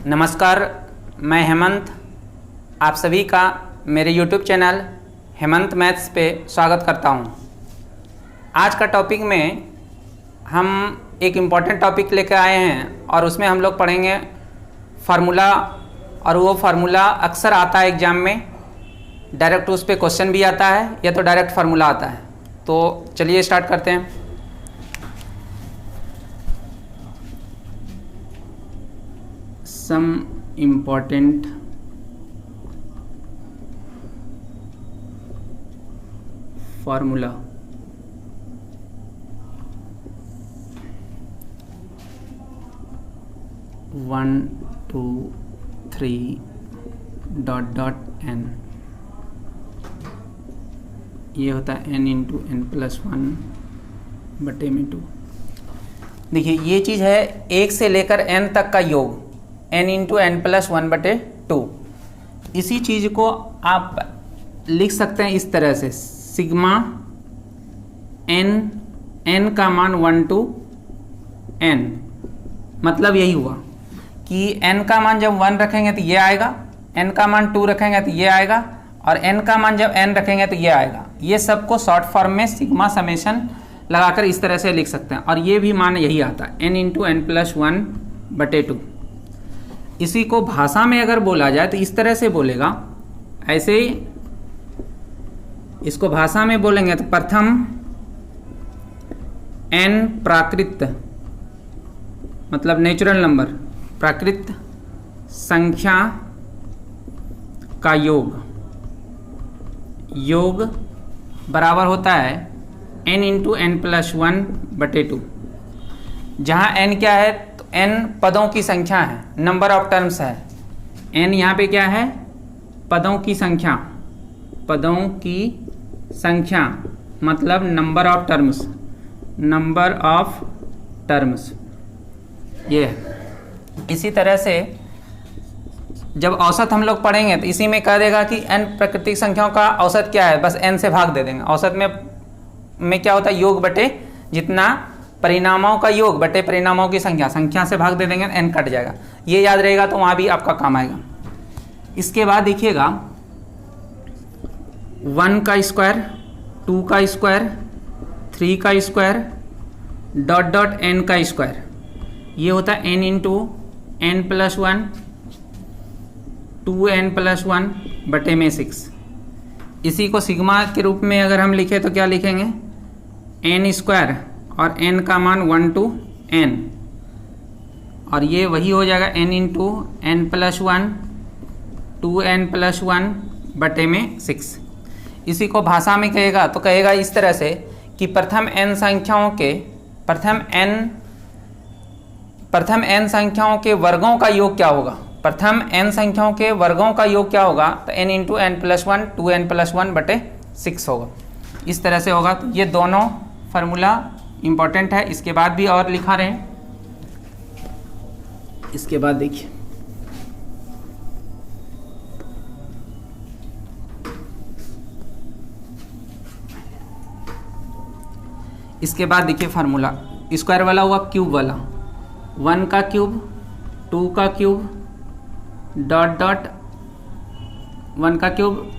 नमस्कार, मैं हेमंत आप सभी का मेरे YouTube चैनल हेमंत मैथ्स पे स्वागत करता हूँ। आज का टॉपिक में हम एक इम्पॉर्टेंट टॉपिक लेकर आए हैं और उसमें हम लोग पढ़ेंगे फार्मूला। और वो फार्मूला अक्सर आता है एग्ज़ाम में, डायरेक्ट उस पर क्वेश्चन भी आता है या तो डायरेक्ट फार्मूला आता है। तो चलिए स्टार्ट करते हैं। Some important formula. One two three dot dot n, ये होता है n into n plus one बटे में टू। देखिए ये चीज़ है एक से लेकर n तक का योग, n into n plus one बटे टू। इसी चीज़ को आप लिख सकते हैं इस तरह से, सिग्मा n का मान 1 टू n। मतलब यही हुआ कि n का मान जब 1 रखेंगे तो ये आएगा, n का मान 2 रखेंगे तो ये आएगा, और n का मान जब n रखेंगे तो ये आएगा। ये सबको शॉर्ट फॉर्म में सिग्मा समेशन लगाकर इस तरह से लिख सकते हैं, और ये भी मान यही आता है n into n plus one बटे टू। इसी को भाषा में अगर बोला जाए तो इस तरह से बोलेगा, ऐसे ही इसको भाषा में बोलेंगे तो प्रथम n प्राकृत मतलब नेचुरल नंबर, प्राकृत संख्या का योग बराबर होता है n into n plus one बटे टू। जहाँ n क्या है तो n पदों की संख्या है, नंबर ऑफ टर्म्स है। n यहाँ पे क्या है, पदों की संख्या, पदों की संख्या मतलब number of terms, number of terms ये है। इसी तरह से जब औसत हम लोग पढ़ेंगे तो इसी में कह देगा कि n प्राकृतिक संख्याओं का औसत क्या है, बस n से भाग दे देंगे। औसत में क्या होता है, योग बटे जितना परिणामों का योग बटे परिणामों की संख्या, संख्या से भाग दे देंगे, n कट जाएगा। ये याद रहेगा तो वहाँ भी आपका काम आएगा। इसके बाद देखिएगा 1 का स्क्वायर, 2 का स्क्वायर, 3 का स्क्वायर डॉट डॉट n का स्क्वायर, ये होता है n into n plus one, 2n plus one बटे में 6। इसी को सिग्मा के रूप में अगर हम लिखें तो क्या लिखेंगे, n स्क्वायर और n का मान 1 टू n, और ये वही हो जाएगा n into n plus one, 2n plus one बटे में 6। इसी को भाषा में कहेगा तो कहेगा इस तरह से कि प्रथम n संख्याओं के वर्गों का योग क्या होगा, प्रथम n संख्याओं के वर्गों का योग क्या होगा, तो n into n plus one, 2n plus one बटे 6 होगा। इस तरह से होगा। तो ये दोनों फार्मूला इंपॉर्टेंट है। इसके बाद भी और लिखा रहे हैं। इसके बाद देखिए, इसके बाद देखिए फार्मूला स्क्वायर वाला हुआ, क्यूब वाला, 1 का क्यूब, 2 का क्यूब डॉट डॉट 1 का क्यूब,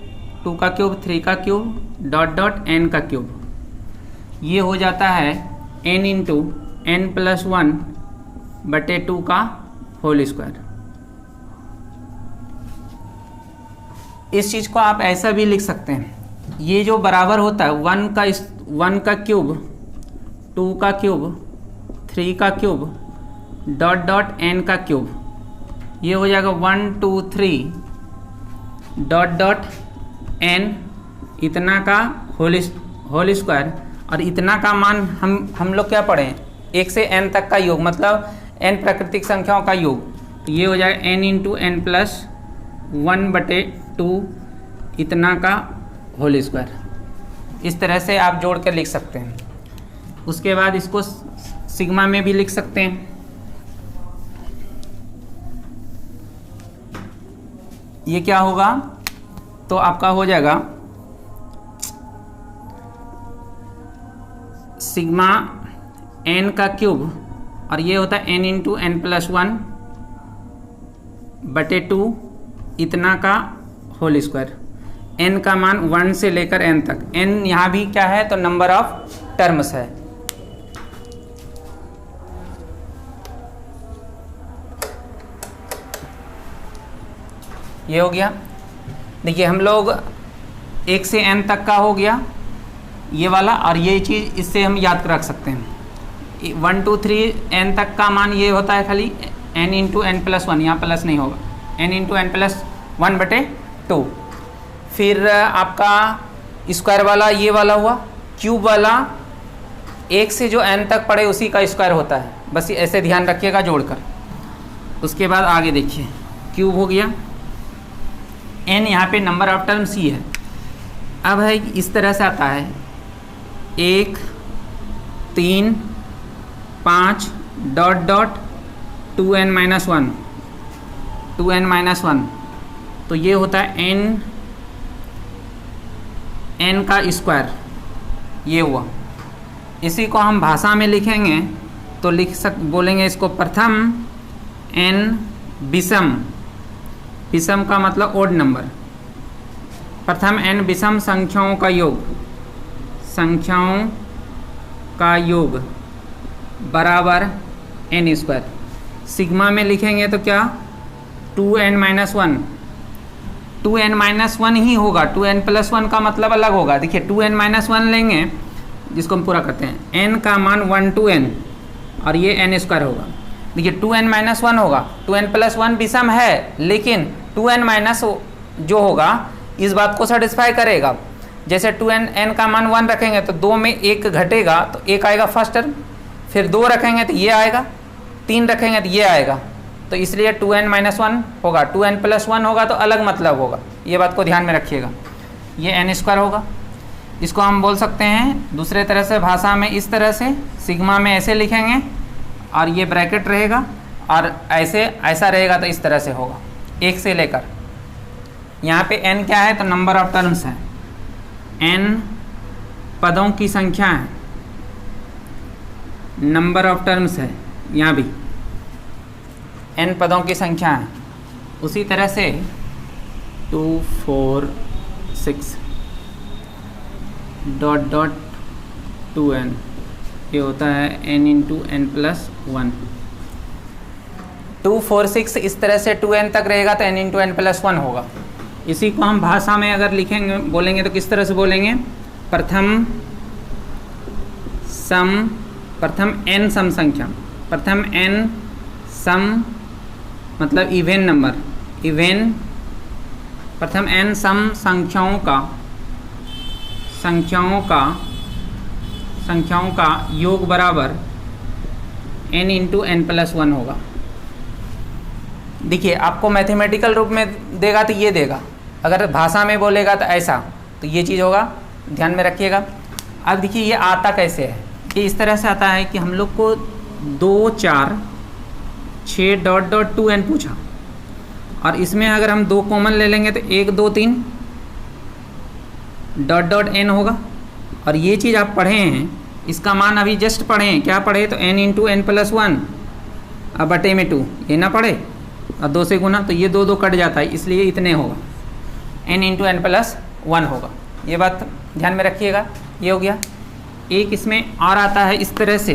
2 का क्यूब, 3 का क्यूब डॉट डॉट n का क्यूब। ये हो जाता है n into n plus one बटे टू का होल स्क्वायर। इस चीज़ को आप ऐसा भी लिख सकते हैं, ये जो बराबर होता है 1 का क्यूब, 2 का क्यूब, 3 का क्यूब डॉट डॉट n का क्यूब, ये हो जाएगा 1 2 3 डॉट डॉट n, इतना का होल स्क्वायर, और इतना का मान हम लोग क्या पढ़े, 1 से n तक का योग मतलब n प्राकृतिक संख्याओं का योग। तो ये हो जाएगा n into n plus one बटे टू, इतना का होल स्क्वायर। इस तरह से आप जोड़ कर लिख सकते हैं। उसके बाद इसको सिग्मा में भी लिख सकते हैं। ये क्या होगा, तो आपका हो जाएगा सिग्मा n का क्यूब, और ये होता है n into n plus one बटे 2 इतना का होल स्क्वायर। n का मान 1 से लेकर n तक, n यहाँ भी क्या है तो नंबर ऑफ टर्म्स है। ये हो गया। देखिए हम लोग 1 से n तक का हो गया ये वाला, और ये चीज़ इससे हम याद रख सकते हैं। 1 2 3 n तक का मान ये होता है खाली n into n plus one, यहाँ प्लस नहीं होगा, n into n plus one बटे 2। फिर आपका स्क्वायर वाला ये वाला हुआ, क्यूब वाला 1 से जो n तक पड़े उसी का स्क्वायर होता है, बस ऐसे ध्यान रखिएगा जोड़कर। उसके बाद आगे देखिए क्यूब हो गया, n यहाँ पे नंबर ऑफ टर्म्स ही है। अब है इस तरह से आता है 1 3 5 dot dot 2n minus 1, 2n minus 1, तो ये होता है n का स्क्वायर, ये हुआ। इसी को हम भाषा में लिखेंगे तो बोलेंगे इसको प्रथम n विषम, विषम का मतलब ओड नंबर, प्रथम n विषम संख्याओं का योग, संख्याओं का योग बराबर n स्क्वायर। सिग्मा में लिखेंगे तो क्या 2n माइनस 1, 2n माइनस 1 ही होगा, 2n प्लस 1 का मतलब अलग होगा। देखिए 2n माइनस 1 लेंगे जिसको हम पूरा करते हैं, n का मान 1 to n और ये n स्क्वायर होगा। देखिए 2n माइनस 1 होगा, 2n प्लस 1 विषम है, लेकिन 2n माइनस जो होगा इस बात को सेटिस्फाई करेगा। जैसे 2n n का मान 1 रखेंगे तो 2 में 1 घटेगा तो 1 आएगा फर्स्ट टर्म, फिर 2 रखेंगे तो ये आएगा, 3 रखेंगे तो ये आएगा, तो इसलिए 2n माइनस 1 होगा। 2n प्लस 1 होगा तो अलग मतलब होगा, ये बात को ध्यान में रखिएगा। ये n स्क्वायर होगा। इसको हम बोल सकते हैं दूसरे तरह से, भाषा में इस तरह से, सिग्मा में ऐसे लिखेंगे और ये ब्रैकेट रहेगा, और ऐसे ऐसा रहेगा तो इस तरह से होगा 1 से लेकर। यहाँ पे n क्या है तो नंबर ऑफ टर्म्स है, n पदों की संख्या है, नंबर ऑफ टर्म्स है, यहाँ भी n पदों की संख्या है। उसी तरह से 2 4 6 डॉट डॉट 2n, ये होता है n इंटू एन प्लस 1। 2 4 6 इस तरह से 2n तक रहेगा तो n इंटू एन प्लस 1 होगा। इसी को हम भाषा में अगर लिखेंगे बोलेंगे तो किस तरह से बोलेंगे, प्रथम n सम संख्या, प्रथम n सम मतलब इवेन नंबर, इवेन प्रथम n सम संख्याओं का योग बराबर n इंटू एन प्लस 1 होगा। देखिए आपको मैथमेटिकल रूप में देगा तो ये देगा, अगर भाषा में बोलेगा तो ऐसा, तो ये चीज़ होगा, ध्यान में रखिएगा। अब देखिए ये आता कैसे है, ये इस तरह से आता है कि हम लोग को 2 4 6 डॉट डॉट 2n पूछा, और इसमें अगर हम 2 कॉमन ले लेंगे तो 1 2 3 डॉट डॉट n होगा। और ये चीज़ आप पढ़े हैं, इसका मान अभी जस्ट पढ़े हैं, क्या पढ़े तो n इंटू एन प्लस 1 अब बटे में 2, ये ना पढ़े, और 2 से गुना तो ये 2 2 कट जाता है, इसलिए इतने होगा, n इंटू एन प्लस 1 होगा। ये बात ध्यान में रखिएगा। ये हो गया। एक इसमें और आता है इस तरह से,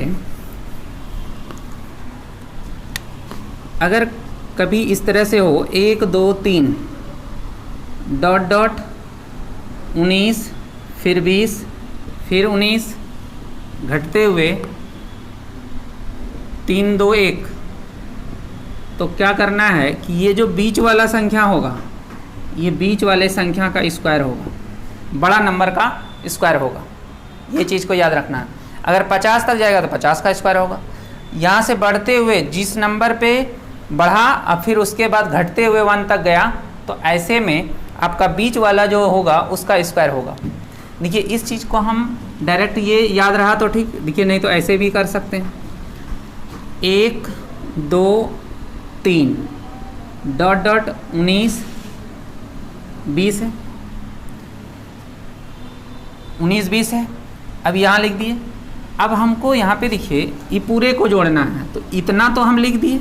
अगर कभी इस तरह से हो 1 2 3 डॉट डॉट 19 फिर 20 फिर 19 घटते हुए 3 2 1, तो क्या करना है कि ये जो बीच वाला संख्या होगा, ये बीच वाले संख्या का स्क्वायर होगा, बड़ा नंबर का स्क्वायर होगा। ये चीज़ को याद रखना है। अगर 50 तक जाएगा तो 50 का स्क्वायर होगा। यहाँ से बढ़ते हुए जिस नंबर पे बढ़ा और फिर उसके बाद घटते हुए 1 तक गया, तो ऐसे में आपका बीच वाला जो होगा उसका स्क्वायर होगा। देखिए इस चीज़ को हम डायरेक्ट ये याद रहा तो ठीक, देखिए नहीं तो ऐसे भी कर सकते हैं। 1 2 3 डॉट डॉट 19 20 है, 19 20 है। अब यहाँ लिख दिए। अब हमको यहाँ पे देखिए ये पूरे को जोड़ना है, तो इतना तो हम लिख दिए,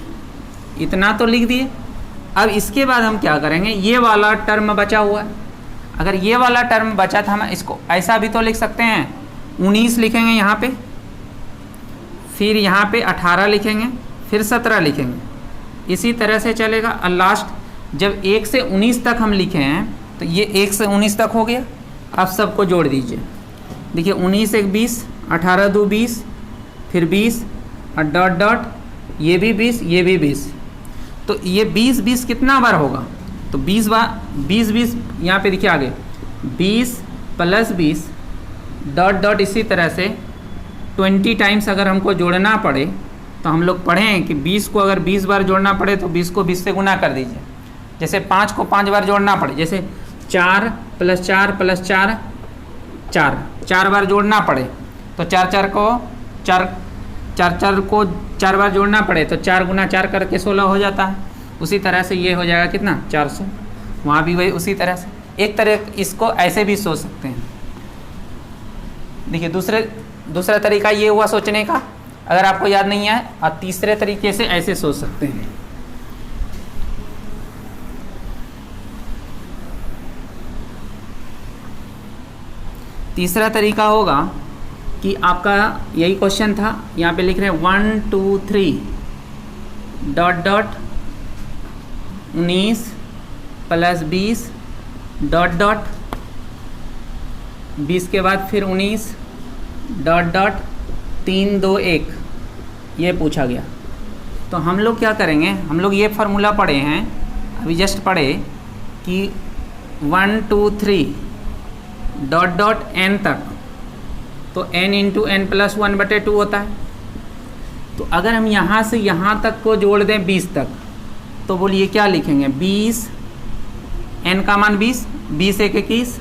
इतना तो लिख दिए, अब इसके बाद हम क्या करेंगे, ये वाला टर्म बचा हुआ है, अगर ये वाला टर्म बचा था हम इसको ऐसा भी तो लिख सकते हैं, 19 लिखेंगे यहाँ पे, फिर यहाँ पे 18 लिखेंगे, फिर 17 लिखेंगे, इसी तरह से चलेगा। और लास्ट जब 1 से 19 तक हम लिखे हैं तो ये 1 से 19 तक हो गया। अब सबको जोड़ दीजिए, देखिए 19 एक 20, 18 2 20, फिर 20 और डॉट डॉट, ये भी 20 ये भी 20, तो ये 20 20 कितना बार होगा, तो 20 20 यहाँ पे देखिए आगे 20 + 20 डॉट डॉट, इसी तरह से 20 टाइम्स अगर हमको जोड़ना पड़े तो हम लोग पढ़ें कि 20 को अगर 20 बार जोड़ना पड़े तो 20 को 20 से गुना कर दीजिए। जैसे 5 को 5 बार जोड़ना पड़े, जैसे 4 + 4 + 4 4 बार जोड़ना पड़े तो 4 को 4 बार जोड़ना पड़े तो 4 × 4 करके 16 हो जाता है। उसी तरह से ये हो जाएगा कितना 400, वहाँ भी वही उसी तरह से। एक तरह इसको ऐसे भी सोच सकते हैं। देखिए दूसरा तरीका ये हुआ सोचने का, अगर आपको याद नहीं है, और तीसरे तरीके से ऐसे सोच सकते हैं। तीसरा तरीका होगा कि आपका यही क्वेश्चन था, यहाँ पे लिख रहे हैं 1 2 3 डॉट डॉट 19 + 20 डॉट डॉट 20 के बाद फिर 19 डॉट डॉट 3 2 1, ये पूछा गया। तो हम लोग क्या करेंगे, हम लोग ये फार्मूला पढ़े हैं अभी जस्ट पढ़े कि 1 2 3 डॉट डॉट n तक, तो n × n + 1/2 होता है। तो अगर हम यहाँ से यहाँ तक को जोड़ दें 20 तक, तो बोलिए क्या लिखेंगे, 20 n का मान 20, 20 1 21,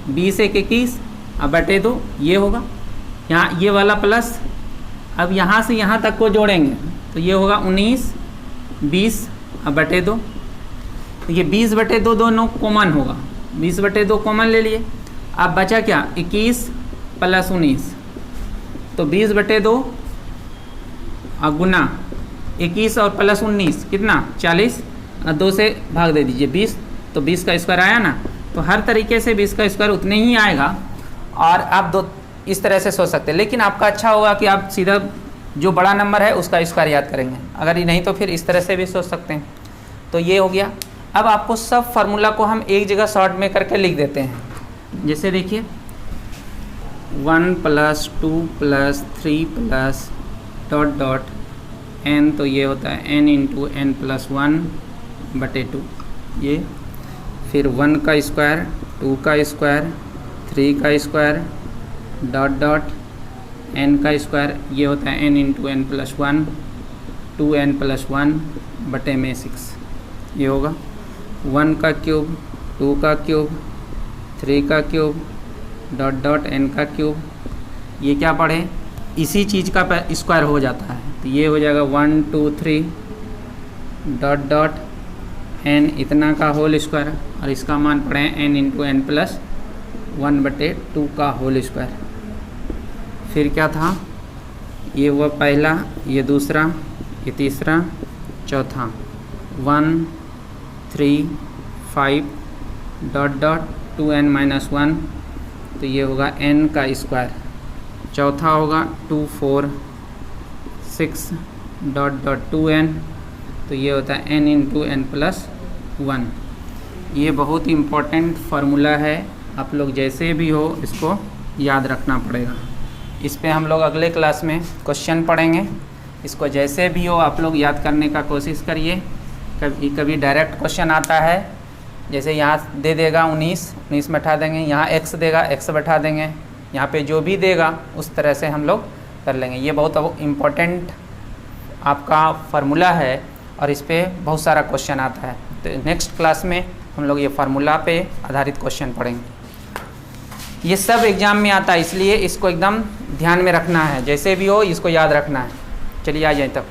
20 1 21 अब /2 ये होगा, यहाँ ये वाला प्लस, अब यहाँ से यहाँ तक को जोड़ेंगे तो ये होगा 19 20 अब /2, तो ये 20/2 दोनों कॉमन होगा, 20/2 कॉमन ले लिए। अब बचा क्या, 21 + 19, तो 20/2 और गुना 21 और + 19 कितना 40, और 2 से भाग दे दीजिए 20, तो 20 का स्क्वायर आया ना। तो हर तरीके से 20 का स्क्वायर उतने ही आएगा, और आप दो इस तरह से सोच सकते हैं। लेकिन आपका अच्छा होगा कि आप सीधा जो बड़ा नंबर है उसका स्क्वायर याद करेंगे, अगर ये नहीं तो फिर इस तरह से भी सोच सकते हैं। तो ये हो गया। अब आपको सब फार्मूला को हम एक जगह शॉर्ट में करके लिख देते हैं। जैसे देखिए 1 + 2 + 3 + डॉट डॉट n, तो ये होता है n × n + 1/2, ये फिर 1 का स्क्वायर 2 का स्क्वायर 3 का स्क्वायर डॉट डॉट n का स्क्वायर, ये होता है n × n + 1 2n + 1/6, ये होगा 1 का क्यूब 2 का क्यूब 3 का क्यूब डॉट डॉट n का क्यूब, ये क्या पढ़े, इसी चीज़ का स्क्वायर हो जाता है, तो ये हो जाएगा 1 2 3 डॉट डॉट n इतना का होल स्क्वायर, और इसका मान पढ़े n × n + 1/2 का होल स्क्वायर। फिर क्या था, ये हुआ पहला, ये दूसरा, ये तीसरा, चौथा 1 3 5 डॉट डॉट 2n - 1, तो ये होगा n का स्क्वायर। चौथा होगा 2 4 6 डॉट डॉट 2n, तो ये होता है n × n + 1। ये बहुत ही इम्पोर्टेंट फार्मूला है, आप लोग जैसे भी हो इसको याद रखना पड़ेगा। इस पे हम लोग अगले क्लास में क्वेश्चन पढ़ेंगे, इसको जैसे भी हो आप लोग याद करने का कोशिश करिए। कभी कभी डायरेक्ट क्वेश्चन आता है, जैसे यहाँ दे देगा 19 में बैठा देंगे, यहाँ x देगा x बैठा देंगे, यहाँ पे जो भी देगा उस तरह से हम लोग कर लेंगे। ये बहुत इम्पोर्टेंट आपका फार्मूला है और इस पर बहुत सारा क्वेश्चन आता है। तो नेक्स्ट क्लास में हम लोग ये फार्मूला पे आधारित क्वेश्चन पढ़ेंगे। ये सब एग्ज़ाम में आता है, इसलिए इसको एकदम ध्यान में रखना है, जैसे भी हो इसको याद रखना है। चलिए आ जाए तब।